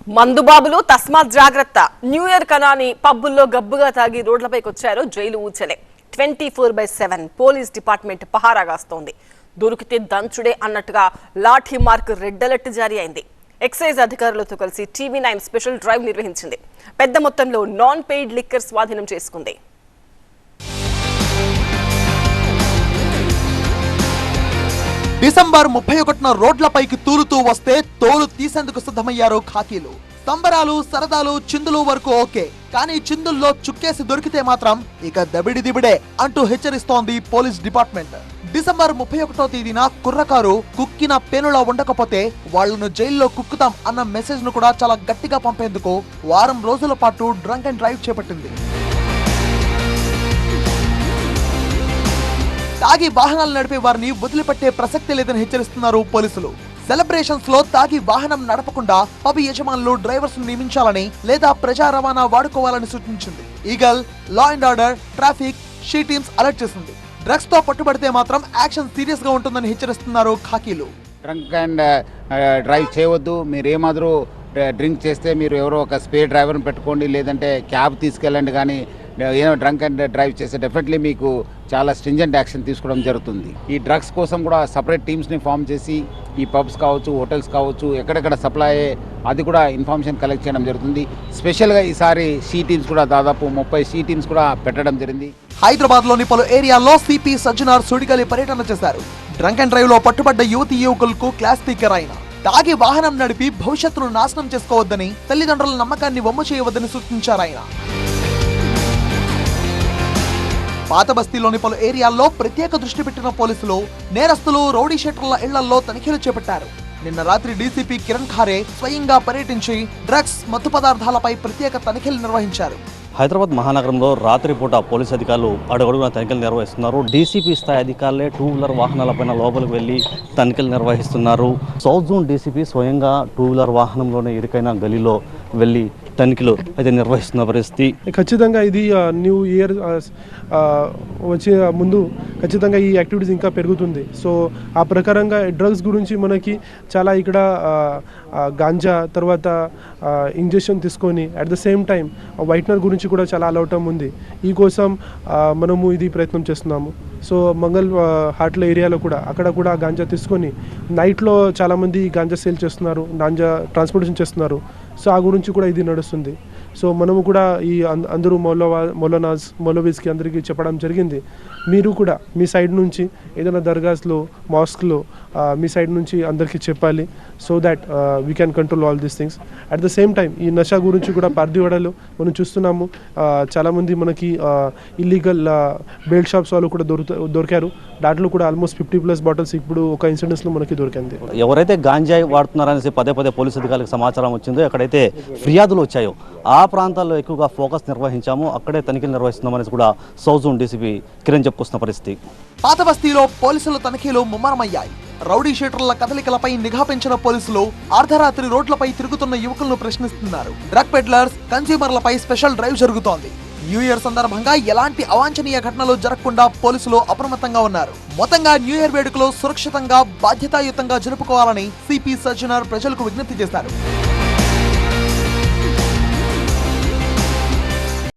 మందుబాబులు తస్మాత్ జాగ్రత్త. New year Kanani పబ్బుల్లో గబ్బుగా తాగి రోడ్లపైకి వచ్చారు జైలు ఊచలే. 24/7 పోలీస్ డిపార్ట్మెంట్ పహారాగాస్తోంది. దొరికితే దంచుడే అన్నట్టుగా లాఠీ మార్క్ రెడ్ అలర్ట్ జారీ అయింది. ఎక్సైజ్ అధికారులతో కలిసి TV9 స్పెషల్ డ్రైవ్ నిర్వహించింది. పెద్ద మొత్తంలో నాన్ పెయిడ్ లిక్కర్ స్వాధీనం చేసుకుంది. డిసెంబర్ 31న రోడ్లపైకి తూలుతూ వస్తే తోలు తీసేందుకు సిద్ధమయ్యారు ఖాకీలు. సంబరాలు సరదాలు చిందులు వరకు ఓకే, కానీ చిందుల్లో చుక్కేసి దొరికితే మాత్రం ఇక దబిడి దిబిడే అంటూ హెచ్చరిస్తోంది పోలీస్ డిపార్ట్మెంట్. డిసెంబర్ 31వ తేదీన కుర్రకారు కుక్కిన పేనులా ఉండకపోతే వాళ్లను జైల్లో కుక్కుతాం అన్న మెసేజ్ ను కూడా చాలా గట్టిగా పంపేందుకు వారం రోజుల పాటు డ్రంక్ అండ్ డ్రైవ్ చేపట్టింది. తాగి వాహనాలు నడిపే వారిని వదిలిపెట్టే ప్రసక్తి లేదని హెచ్చరిస్తున్నారు పోలీసులు. సెలబ్రేషన్స్ లో తాగి వాహనం నడపకుండా పబ్ యజమానులు డ్రైవర్స్ నియమించాలని లేదా ప్రజా రవాణా వాడుకోవాలని సూచించింది. Eagle, law and order, traffic, she teams alert చేసింది. డ్రగ్స్ తో పట్టుబడితే మాత్రం యాక్షన్ సీరియస్ గా ఉంటుందని హెచ్చరిస్తున్నారు ఖాకీలు. డ్రంక్ అండ్ డ్రైవ్ చేయవద్దు. మీరు ఏమాదిరూ డ్రింక్ చేస్తే మీరు ఎవరో ఒక స్పేర్ డ్రైవర్ని పెట్టుకోండి, లేదంటే క్యాబ్ తీసుకెళ్ళండి. కానీ ఏదో డ్రంక్ అండ్ డ్రైవ్ చేస్తే డెఫినెట్లీ మీకు చాలా స్ట్రింజెంట్ యాక్షన్ తీసుకోవడం జరుగుతుంది. ఈ డ్రగ్స్ కోసం కూడా సపరేట్ టీమ్స్ని ఫామ్ చేసి ఈ పబ్స్ కావచ్చు, హోటల్స్ కావచ్చు, ఎక్కడెక్కడ సప్లై అయ్యే అది కూడా ఇన్ఫర్మేషన్ కలెక్ట్ చేయడం జరుగుతుంది. స్పెషల్గా ఈసారి షీ టీమ్స్ కూడా దాదాపు 30 షీ టీమ్స్ కూడా పెట్టడం జరిగింది. హైదరాబాద్ లోని పలు ఏరియాల్లో సిపి సజ్జనార్ సుడిగాలి పర్యటన చేశారు. డ్రంక్ అండ్ డ్రైవ్ లో పట్టుబడ్డ యువతి యువకులకు క్లాస్ స్పీకర్ ఆయన తాగి వాహనం నడిపి భవిష్యత్తును నాశనం చేసుకోవద్దని, తల్లిదండ్రుల నమ్మకాన్ని వమ్ము చేయవద్దని సూచించారు ఆయన. పాత బస్తీలోని పలు ఏరియాల్లో ప్రత్యేక దృష్టి పెట్టిన పోలీసులు నేరస్తులు, రౌడీ షీటర్ల ఇళ్లలో తనిఖీలు చేపట్టారు. నిన్న రాత్రి డీసీపీ కిరణ్ ఖారే స్వయంగా పర్యటించి డ్రగ్స్, మత్తు పదార్థాలపై ప్రత్యేక తనిఖీలు నిర్వహించారు. హైదరాబాద్ మహానగరంలో రాత్రిపూట పోలీసు అధికారులు అడుగడుగున తనిఖీలు నిర్వహిస్తున్నారు. డీసీపీ స్థాయి అధికారులే 2 వీలర్ వాహనాలపైన లోపలికి వెళ్లి తనిఖీలు నిర్వహిస్తున్నారు. సౌత్ జోన్ డీసీపీ స్వయంగా 2 వీలర్ వాహనంలోనే ఇరుకైన గలీలో వెళ్లి తనిఖీలు అయితే నిర్వహిస్తున్న పరిస్థితి. ఖచ్చితంగా ఇది న్యూ ఇయర్ వచ్చే ముందు ఖచ్చితంగా ఈ యాక్టివిటీస్ ఇంకా పెరుగుతుంది. సో ఆ ప్రకారంగా డ్రగ్స్ గురించి మనకి చాలా ఇక్కడ గాంజా, తర్వాత ఇంజెక్షన్ తీసుకొని at the same time whitener గురించి కూడా చాలా అలవటం ఉంది. ఈ కోసం మనము ఇది ప్రయత్నం చేస్తున్నాము. సో మంగళ హాట్ల ఏరియాలో కూడా అక్కడ కూడా గాంజా తీసుకొని నైట్లో చాలామంది గాంజా సేల్ చేస్తున్నారు, గాంజా ట్రాన్స్పోర్టేషన్ చేస్తున్నారు. సో ఆ గురించి కూడా ఇది నడుస్తుంది. సో మనము కూడా ఈ అందరూ మౌలవీస్కి అందరికీ చెప్పడం జరిగింది. మీరు కూడా మీ సైడ్ నుంచి ఏదైనా దర్గాస్లో, మాస్క్లో మీ సైడ్ నుంచి అందరికీ చెప్పాలి. So that we can control all these things. At the same time ఈ నషా గురించి కూడా పార్దివాడలో మనం చూస్తున్నాము. చాలామంది మనకి ఇల్లీగల్ బెల్ట్ షాప్స్ వాళ్ళు కూడా దొరికారు. దాంట్లో కూడా ఆల్మోస్ట్ 50+ బాటిల్స్ ఇప్పుడు ఒక ఇన్సిడెంట్స్లో మనకి దొరికింది. ఎవరైతే గాంజాయి వాడుతున్నారనేసి పదే పోలీసు అధికారులకు సమాచారం వచ్చిందో, ఎక్కడైతే ఫిర్యాదులు వచ్చాయో ఆ ప్రాంతాల్లో ఎక్కువగా ఫోకస్ నిర్వహించాము. అక్కడే తనిఖీలు నిర్వహిస్తున్నామనేసి కూడా సౌత్ జోన్ డీసీపీ కిరణ్ చెప్పుకొస్తున్న పరిస్థితి. పాత బస్తీలో పోలీసుల తనిఖీలు ముమ్మరమయ్యాయి. రౌడీ షీటర్ల కదలికలపై నిఘా పెంచిన పోలీసులు అర్ధరాత్రి రోడ్లపై తిరుగుతున్న యువకులను ప్రశ్నిస్తున్నారు. డ్రగ్ పెడ్లర్స్, కన్స్యూమర్లపై స్పెషల్ డ్రైవ్ జరుగుతోంది. న్యూ ఇయర్ సందర్భంగా ఎలాంటి అవాంఛనీయ ఘటనలు జరగకుండా పోలీసులు అప్రమత్తంగా ఉన్నారు. మొత్తంగా న్యూ ఇయర్ వేడుకలు సురక్షితంగా, బాధ్యతాయుతంగా జరుపుకోవాలని సిపి సజ్జనార్ ప్రజలకు విజ్ఞప్తి చేశారు.